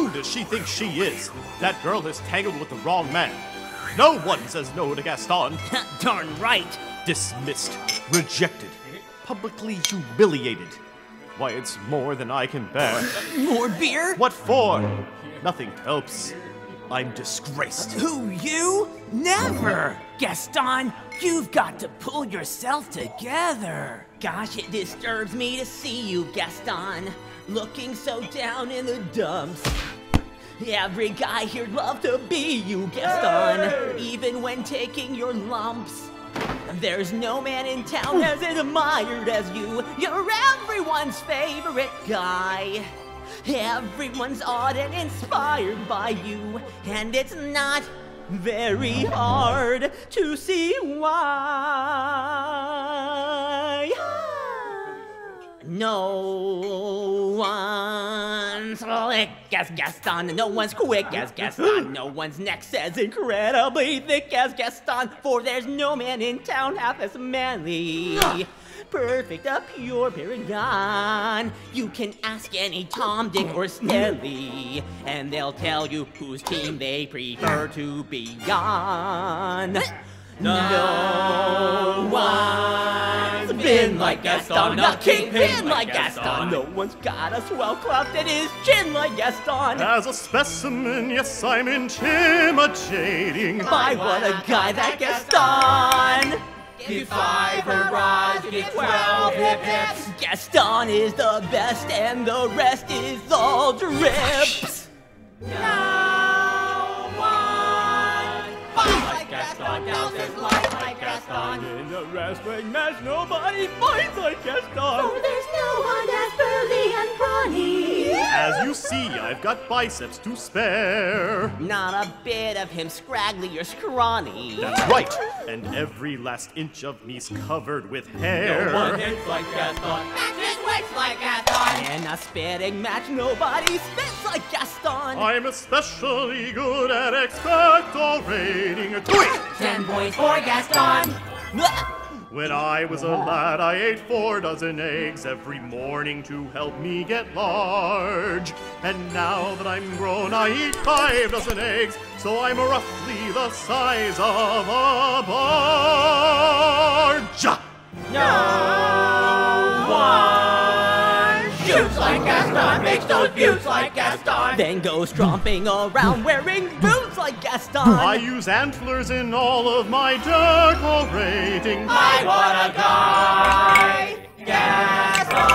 Who does she think she is? That girl is tangled with the wrong man. No one says no to Gaston. Darn right. Dismissed, rejected, publicly humiliated. Why, it's more than I can bear. More beer? What for? Nothing helps. I'm disgraced. Who, you? Never! Gaston, you've got to pull yourself together. Gosh, it disturbs me to see you, Gaston, looking so down in the dumps. Every guy here'd love to be you, Gaston, even when taking your lumps. There's no man in town as admired as you. You're everyone's favorite guy. Everyone's awed and inspired by you, and it's not very hard to see why. No one's slick as Gaston, no one's quick as Gaston, no one's next as incredibly thick as Gaston, for there's no man in town half as manly. Perfect, a pure paragon. You can ask any Tom, Dick, or Stelly, and they'll tell you whose team they prefer to be on. No one's been like Gaston, a kingpin like Gaston. No one's got a swell cleft in his chin like Gaston. As a specimen, yes, I'm intimidating. My, what a guy that Gaston! Give 5 hurrahs, give 12 hip hips. Gaston is the best and the rest is all drips. No one fights like Gaston, now his life like Gaston. In the wrestling match, nobody fights like Gaston. For there's no one as burly and brawny. As you see, I've got biceps to spare. Not a bit of him scraggly or scrawny. That's right, and every last inch of me's covered with hair. No one hits like Gaston, matches weights like Gaston. In a spitting match, nobody spits like Gaston. I'm especially good at expectorating. 10 points for Gaston. When I was a lad, I ate 4 dozen eggs every morning to help me get large. And now that I'm grown, I eat 5 dozen eggs, so I'm roughly the size of a barge. No one shoots like Gaston, makes those buttes like Gaston. Then goes tromping around wearing boots like Gaston. I use antlers in all of my decorating. My, what a guy, Gaston!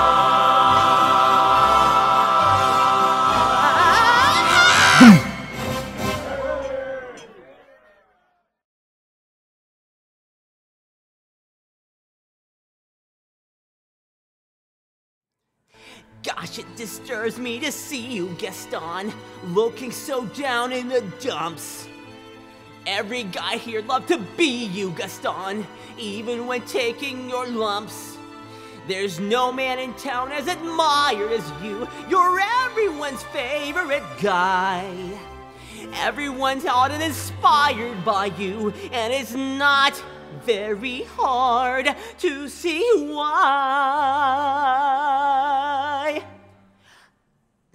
Gosh, it disturbs me to see you, Gaston, looking so down in the dumps. Every guy here'd love to be you, Gaston, even when taking your lumps. There's no man in town as admired as you. You're everyone's favorite guy. Everyone's awed and inspired by you, and it's not very hard to see why.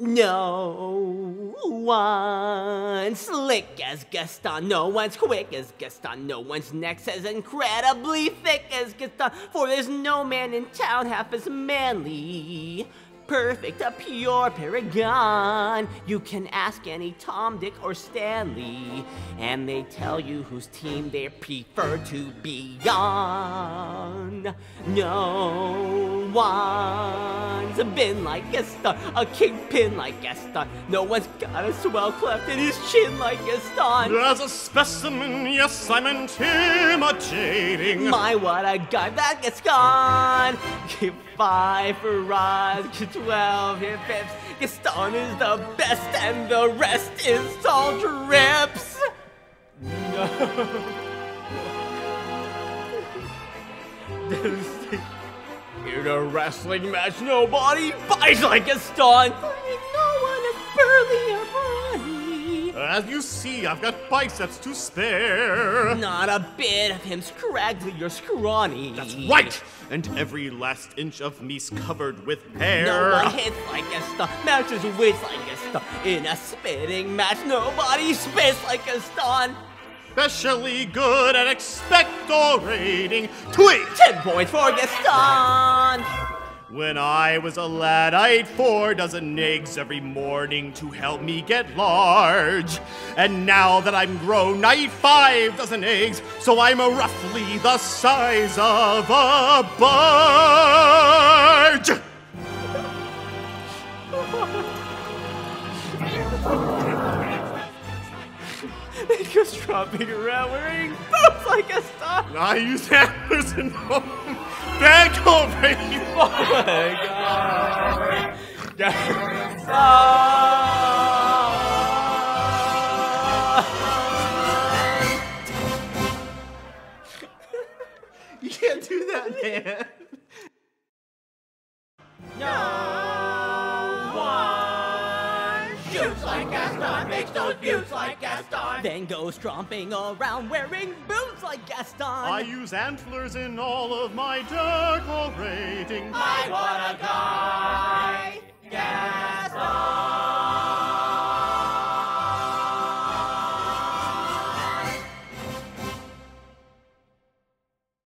No one's slick as Gaston, no one's quick as Gaston, no one's next as incredibly thick as Gaston, for there's no man in town half as manly. Perfect, a pure paragon. You can ask any Tom, Dick, or Stanley, and they tell you whose team they prefer to be on. No one's been like Gaston, a kingpin like Gaston. No one's got a swell cleft in his chin like Gaston. As a specimen, yes, I'm intimidating. My, what a guy that Gaston. Give 5 hurrahs, give 12 hip hips. Gaston is the best and the rest is all drips. No. In a wrestling match, nobody fights like Gaston. No one is burly or brawny. As you see, I've got biceps to spare. Not a bit of him scraggly or scrawny. That's right! And every last inch of me's covered with hair. No one hits like Gaston, matches wits like Gaston. In a spitting match, nobody spits like Gaston. Especially good at expectorating. Tweet! 10 points for Gaston. When I was a lad, I ate 4 dozen eggs every morning to help me get large. And now that I'm grown, I eat 5 dozen eggs, so I'm roughly the size of a barge. He goes tromping around wearing boots like Gaston. I use antlers and bad coloration. Oh my God. You can't do that, man. No one shoots like Gaston, makes those buttes like Gaston. Then goes tromping around wearing boots like Gaston. I use antlers in all of my decorating. I wanna go